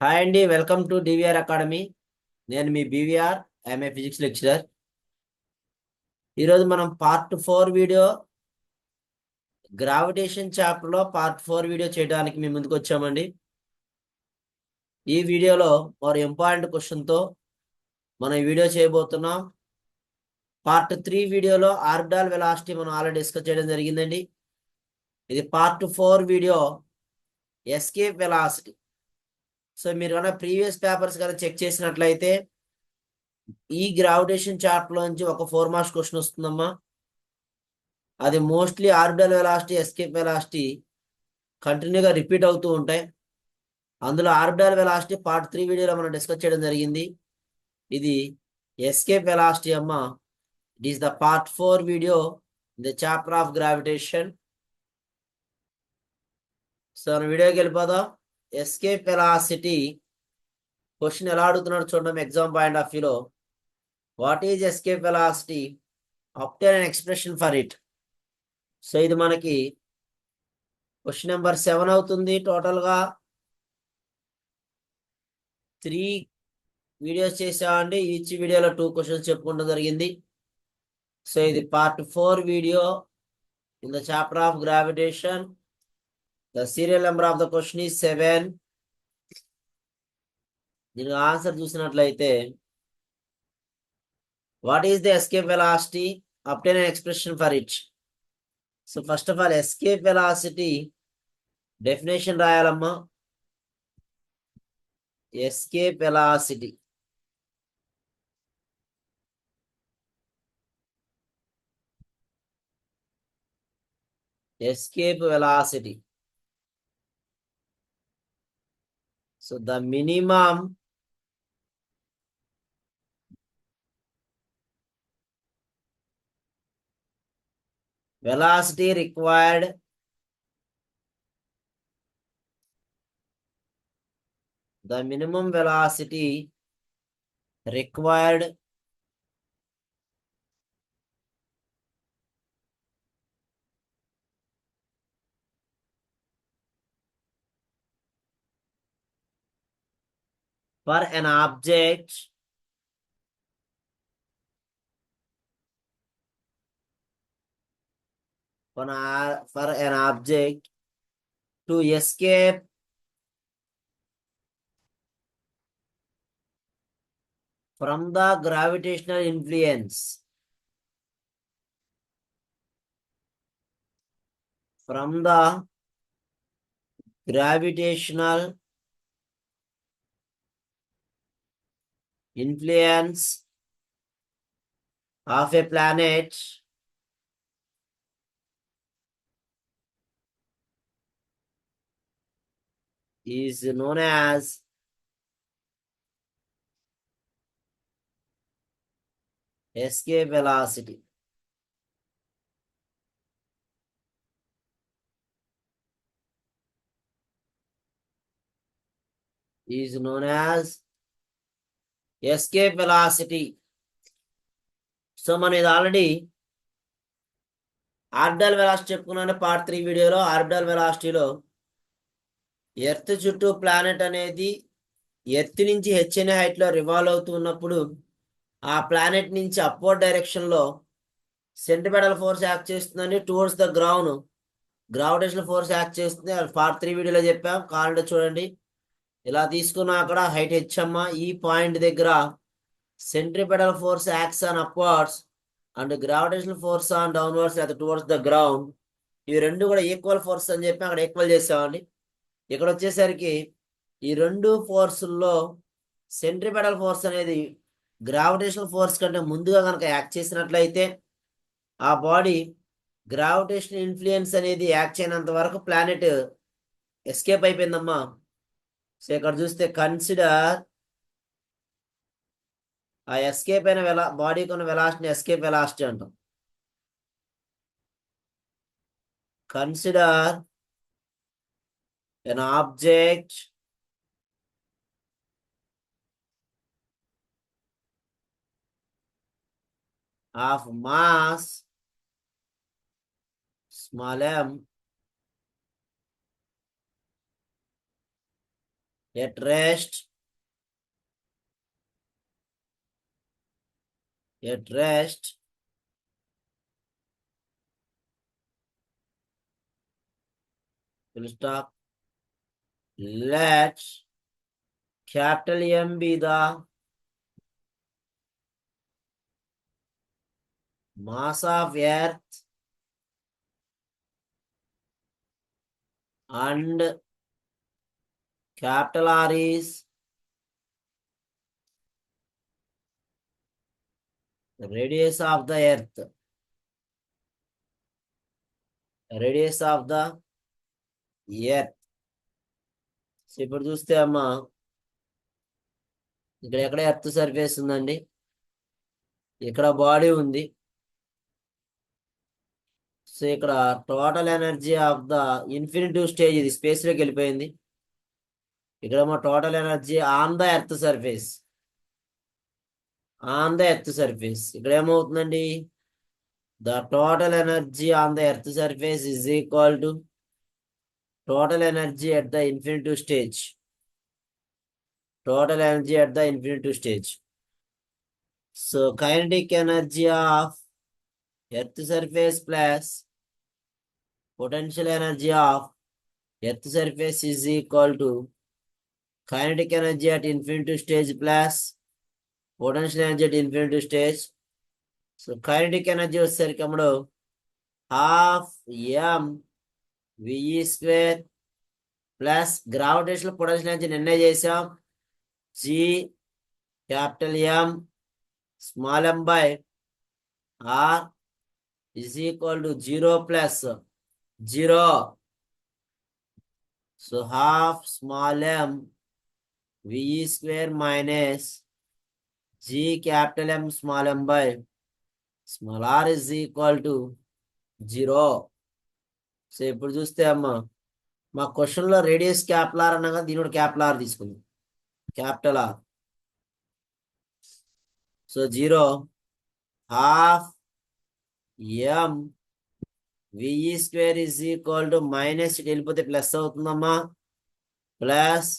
Hi అండి, welcome to DVR academy. నేను మీ BVR, I'm a physics lecturer. ఈరోజు మనం పార్ట్ 4 వీడియో, గ్రావిటేషన్ చాప్టర్లో పార్ట్ 4 వీడియో చేయడానికి మేము ముందుకు వచ్చామండి. ఈ వీడియోలో మరో ఇంపార్టెంట్ క్వశ్చన్తో మనం ఈ వీడియో చేయబోతున్నాం. పార్ట్ 3 వీడియోలో ఆర్బిటాల్ వెలాసిటీ మనం ఆల్రెడీ డిస్కస్ చేయడం జరిగిందండి. ఇది part 4 video, escape velocity. So మీరు కనుక ప్రీవియస్ పేపర్స్ కనుక చెక్ చేసినట్లయితే ఈ గ్రావిటేషన్ చాప్టర్ లోంచి ఒక 4 మార్క్స్ క్వశ్చన్ వస్తుందమ్మా. అది mostly orbital velocity, escape velocity కంటిన్యూగా రిపీట్ అవుతూ ఉంటాయి. అందులో ఆర్బిటల్ వెలాసిటీ పార్ట్ 3 వీడియోలో మనం డిస్కస్ చేయడం జరిగింది. ఇది ఎస్కేప్ వెలాసిటీ అమ్మ. It is the part 4 video in the chapter of gravitation. So మన వీడియోకి వెళ్ళిపోదాం. ఎస్కేప్ వెలాసిటీ క్వశ్చన్ ఎలా అడుగుతున్నాడు చూడండి ఎగ్జామ్ పాయింట్ ఆఫ్ వ్యూలో. What is escape velocity? Obtain an expression for it. So ఇది మనకి క్వశ్చన్ నెంబర్ 7 అవుతుంది. టోటల్గా 3 వీడియోస్ చేసామండి. ఈచ్ వీడియోలో 2 క్వశ్చన్స్ చెప్పుకోవడం జరిగింది. సో ఇది part 4 video in the chapter of gravitation. The serial number of the question is 7. దీనికి ఆన్సర్ చూసినట్లయితే, what is the escape velocity? Obtain an expression for it. So first of all escape velocity definition రాయాలమ్మా. Escape velocity escape velocity. So the minimum velocity required for an object for an object to escape from the gravitational influence. From the gravitational influence of a planet is known as escape velocity. Is known as escape velocity. So మనం ఇది already orbital velocity చెప్పుకున్నాను. Part 3 వీడియోలో orbital వెలాసిటీలో earth చుట్టూ planet అనేది earth నుంచి H అనే height లో revolve అవుతూ ఉన్నప్పుడు ఆ ప్లానెట్ నుంచి అప్వర్డ్ డైరెక్షన్ లో సెంట్రిపెటల్ ఫోర్స్ యాక్ట్ చేస్తుందని, towards the ground gravitational force act చేస్తుంది. పార్ట్ 3 వీడియోలో చెప్పాం, కావాలంటే చూడండి. ఇలా తీసుకున్నా అక్కడ హైట్ హెచ్ అమ్మ. ఈ పాయింట్ దగ్గర centripetal force acts on upwards and gravitational force on downwards లేదా టువర్డ్స్ ద గ్రౌండ్. ఇవి రెండు కూడా ఈక్వల్ ఫోర్స్ అని చెప్పి అక్కడ ఈక్వల్ చేసామండి. ఇక్కడ వచ్చేసరికి ఈ రెండు ఫోర్సుల్లో సెంట్రిపెటల్ ఫోర్స్ అనేది గ్రావిటేషనల్ ఫోర్స్ కంటే ముందుగా కనుక యాక్ట్ చేసినట్లయితే ఆ బాడీ గ్రావిటేషన్ ఇన్ఫ్లుయెన్స్ అనేది యాక్ట్ చేయనంత వరకు ప్లానెట్ ఎస్కేప్ అయిపోయిందమ్మా. సో ఇక్కడ చూస్తే కన్సిడర్ ఆ ఎస్కేప్ అయిన బాడీకి ఉన్న వెలాసిటీ ఎస్కేప్ వెలాసిటీ అంటాం. Consider an object of mass small m at rest, full stop. Let capital M be the mass of earth and capital R is the radius of the earth. Radius of the earth. So ఇప్పుడు చూస్తే అమ్మా ఇక్కడ ఎక్కడ earth surface ఉందండి, ఇక్కడ body ఉంది. So ఇక్కడ total energy of the infinitive stage, ఇది స్పేస్ లోకి వెళ్ళిపోయింది. ఇక్కడేమో total energy on the earth surface, ఇక్కడ ఏమవుతుందండి, the total energy on the earth surface is equal to total energy at the infinitive stage. So kinetic energy of earth surface plus potential energy of earth surface is equal to kinetic energy at infinitive stage plus potential energy at infinitive stage. So kinetic energy వచ్చేసరికి అప్పుడు half m VE square plus gravitational potential energy నిన్నే చేసాం, G capital M small m by R is equal to 0 plus 0. So half small m VE square minus G capital M small m by small r is equal to 0. So ఇప్పుడు చూస్తే అమ్మా మా question లో radius capital are అనగా దీని కూడా capital R తీసుకుంది, capital R. So 0 half m VE square is equal to minus ఇటు వెళ్ళిపోతే ప్లస్ అవుతుందమ్మా, plus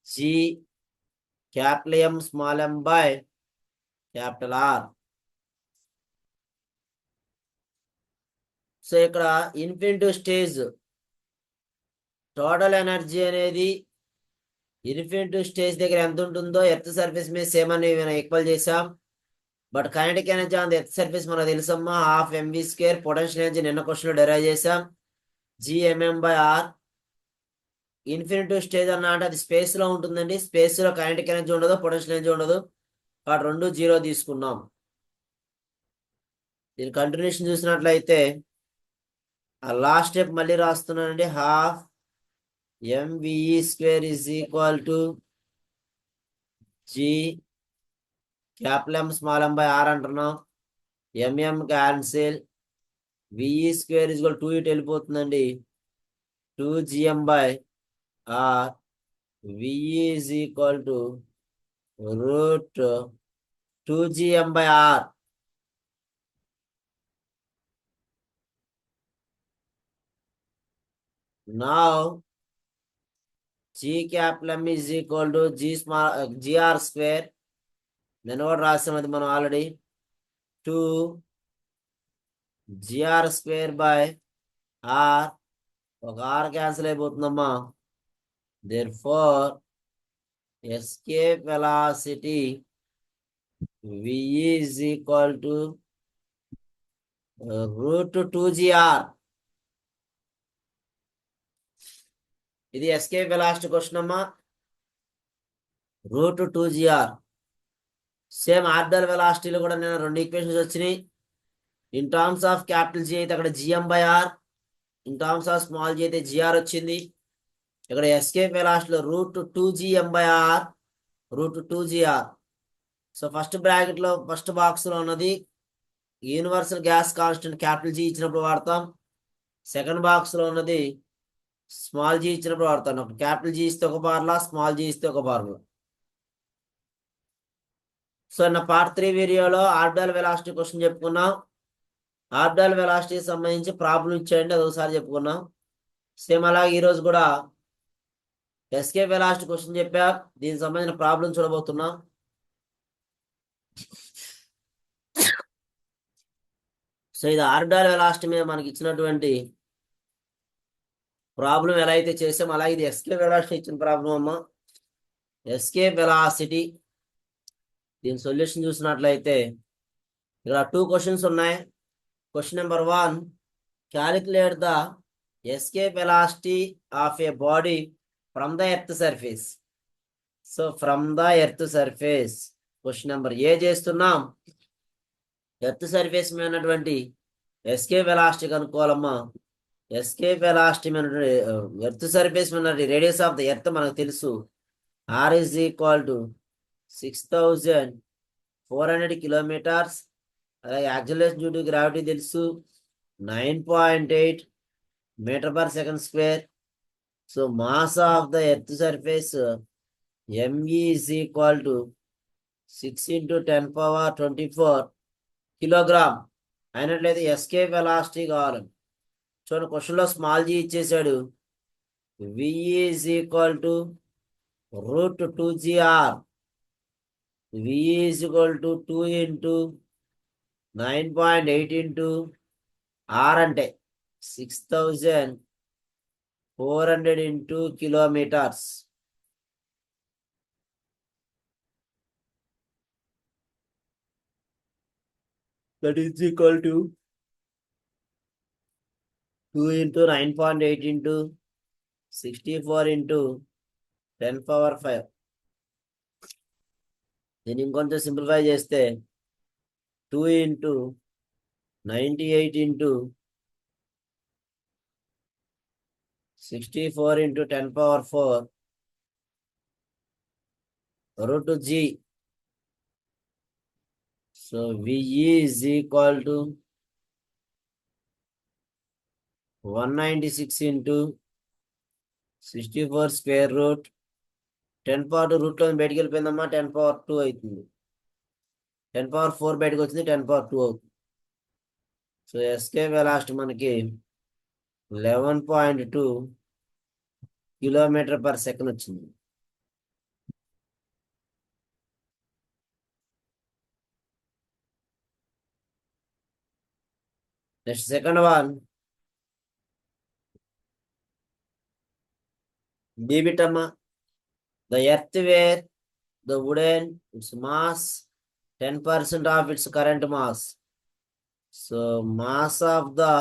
G capital M small m by capital R. So ఇక్కడ ఇన్ఫినిటివ్ స్టేజ్ టోటల్ ఎనర్జీ అనేది infinitive stage దగ్గర ఎంత ఉంటుందో ఎర్త్ సర్ఫేస్ మీద సేమ్ అని మనం ఈక్వల్ చేసాం. But kinetic energy on the earth surface మనకు తెలుసమ్మా, half MV square. Potential energy నిన్న క్వశ్చన్ లో డెరైవ్ చేసాం, GMM by R. Infinitive stage అన్న అంటే అది స్పేస్ లో ఉంటుందండి, స్పేస్ లో కైనెటిక్ ఎనర్జీ ఉండదు, పొటెన్షియల్ ఎనర్జీ ఉండదు, కాబట్టి 2 0 తీసుకున్నాం. దీని కంటిన్యూషన్ చూసినట్లయితే ఆ లాస్ట్ స్టెప్ మళ్ళీ రాస్తున్నానండి, half MVE square is equal to G capital M small m by R అంటున్నాం. MM cancel, VE square is equal 2 ఇటు వెళ్ళిపోతుందండి, 2gm by R. VE is equal to root 2gm by R. Now G capital M is equal to GR square. నేను కూడా రాసాం అది మనం already, 2gr square by R. ఒక R cancel అయిపోతుందమ్మా, therefore escape velocity V is equal to root 2gr. ఇది escape velocity question అమ్మా, root 2gr. Same order వెలాసిటీలో కూడా నేను 2 ఈక్వేషన్స్ వచ్చినాయి. In terms of capital G అయితే అక్కడ GM by R, in terms of small G అయితే జిఆర్ వచ్చింది. ఇక్కడ ఎస్కేప్ వెలాసిటీలో root 2gm by R, root 2gr. So first bracket లో ఫస్ట్ బాక్స్ లో ఉన్నది universal gas constant capital G ఇచ్చినప్పుడు వాడతాం, సెకండ్ బాక్స్ లో ఉన్నది స్మాల్ జీ ఇచ్చినప్పుడు వాడతాను. క్యాపిటల్ జీ ఇస్తే ఒక బార్లా, స్మాల్ జీ ఇస్తే ఒక బార్లా. సో నా పార్ట్ 3 వీడియోలో ఆర్బిటాల్ వెలాసిటీ క్వశ్చన్ చెప్పుకున్నాం. ఆర్బిటాల్ వెలాసిటీకి సంబంధించి ప్రాబ్లం ఇచ్చేయండి, అది ఒకసారి చెప్పుకున్నాం. సేమ్ అలాగే ఈరోజు కూడా ఎస్కేప్ వెలాసిటీ క్వశ్చన్ చెప్పా, దీనికి సంబంధించిన ప్రాబ్లం చూడబోతున్నా. సో ఇది ఆర్బిటాల్ వెలాసిటీ మీద మనకి ఇచ్చినటువంటి ప్రాబ్లం ఎలా అయితే చేసాం, అలాగే ఇది ఎస్కేప్ వెలాసిటీ ఇచ్చిన ప్రాబ్లం అమ్మా. ఎస్కేప్ వెలాసిటీ దీని సొల్యూషన్ చూసినట్లయితే ఇక్కడ 2 క్వశ్చన్స్ ఉన్నాయి. Question number 1, calculate the escape velocity of a body from the earth surface. So from the earth surface question number A చేస్తున్నాం. ఎర్త్ సర్ఫేస్ మీద ఉన్నటువంటి ఎస్కేప్ వెలాసిటీ కనుక్కోవాలమ్మా. ఎస్కేప్ వెలాసిటీ మీద earth surface మీద radius of the earth మనకు తెలుసు, R is equal to 6400 kilometres. అలాగే acceleration due to gravity తెలుసు, 9.8 metre per second square. So mass of the earth surface ME is equal to 6 into 10 power 24 kilogram అయినట్లయితే escape velocity కావాలి. చూడండి క్వశ్చన్లో small G ఇచ్చేసాడు. VE is equal to √2GR. VE is equal to 2 into 9.8 into R అంటే 6400 into kilometres. That is equal to 2 into 9.8 into 64 into 10 power 5. దీన్ని ఇంకొంచెం simplify చేస్తే 2 into 98 into 64 into 10 power 4 √G. So VE is equal to 196 into 64 square root 10 power 2 రూట్లో బయటికి వెళ్ళిపోయిందమ్మా, 10 power 2 అవుతుంది. 10 power 4 బయటకు వచ్చింది, 10 power 2 అవుతుంది. సో ఎస్కేప్ వెలాసిటీ మనకి 11.2 కిలోమీటర్ పర్ సెకండ్ వచ్చింది. నెక్స్ట్ సెకండ్ వన్, బీబిటమ్మా. The earth where the wooden its mass 10% of its current mass. So mass of the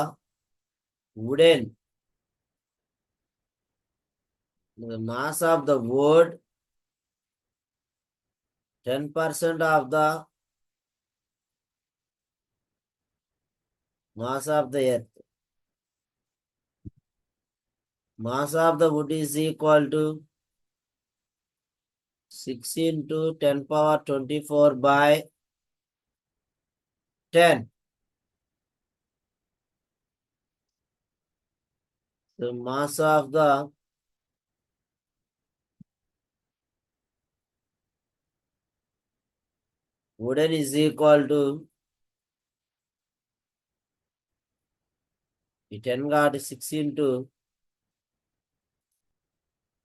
wooden, the mass of the wood 10% of the mass of the earth. Mass of the wood is equal to 6 into 10 power 24 by 10. The mass of the wooden is equal to 10 got 6 into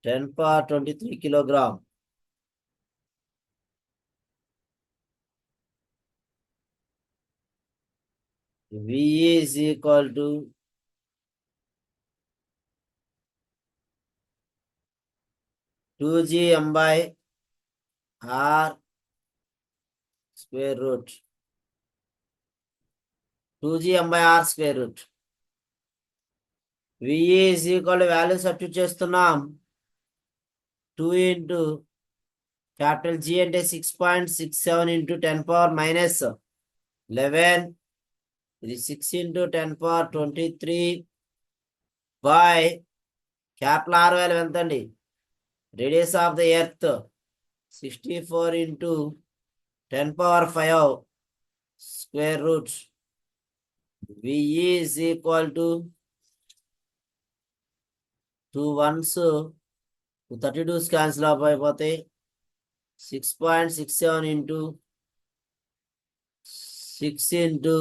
10 power 23 kilogram. VE is equal to 2GM by R square root. 2GM by R square root. VE is equal to value substitute చేస్తున్నాం. 2 into capital G అంటే 6.67 into 10 power minus 11. ఇది 6 into 10 power 23 by capital R value ఎంత అండి? Radius of the earth 64 into 10 power 5 square root. VE is equal to 2 ones 32 cancel of అయిపోతాయి. 6.67 into 6 into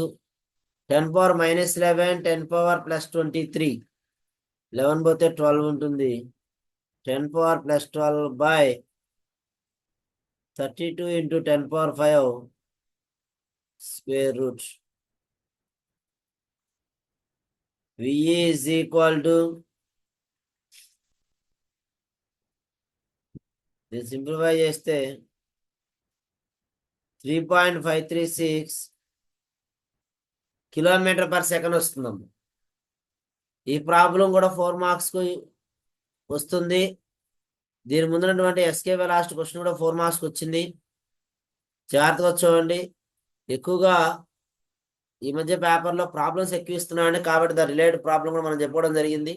10 power minus 11, 10 power plus 23. 11 పోతే 12 ఉంటుంది. 10 power plus 12 by 32 into 10 power 5 square root. VE is equal to, దీన్ని simplify చేస్తే 3.536 kilometre per second వస్తుందమ్మ. ఈ problem కూడా 4 మార్క్స్కు వస్తుంది. దీని ముందున్నటువంటి ఎస్కే లాస్ట్ క్వశ్చన్ కూడా 4 మార్క్స్కి వచ్చింది. జాగ్రత్తగా చూడండి. ఎక్కువగా ఈ మధ్య పేపర్లో ప్రాబ్లమ్స్ ఎక్కువ ఇస్తున్నాయండి, కాబట్టి ద రిలేటెడ్ ప్రాబ్లం కూడా మనం చెప్పుకోవడం జరిగింది.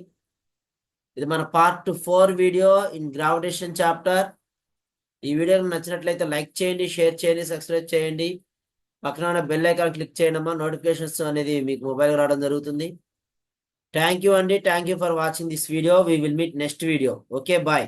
ఇది మన part 4 video in gravitation chapter. ఈ వీడియో నచ్చినట్లయితే లైక్ చేయండి, షేర్ చేయండి, సబ్స్క్రైబ్ చేయండి. పక్కన ఉన్న బెల్ ఐకాన్ క్లిక్ చేయండి అమ్మా. నోటిఫికేషన్స్ అనేది మీకు మొబైల్ రావడం జరుగుతుంది. థ్యాంక్ యూ అండి. Thank you for watching this video. We will meet next video. Okay, bye.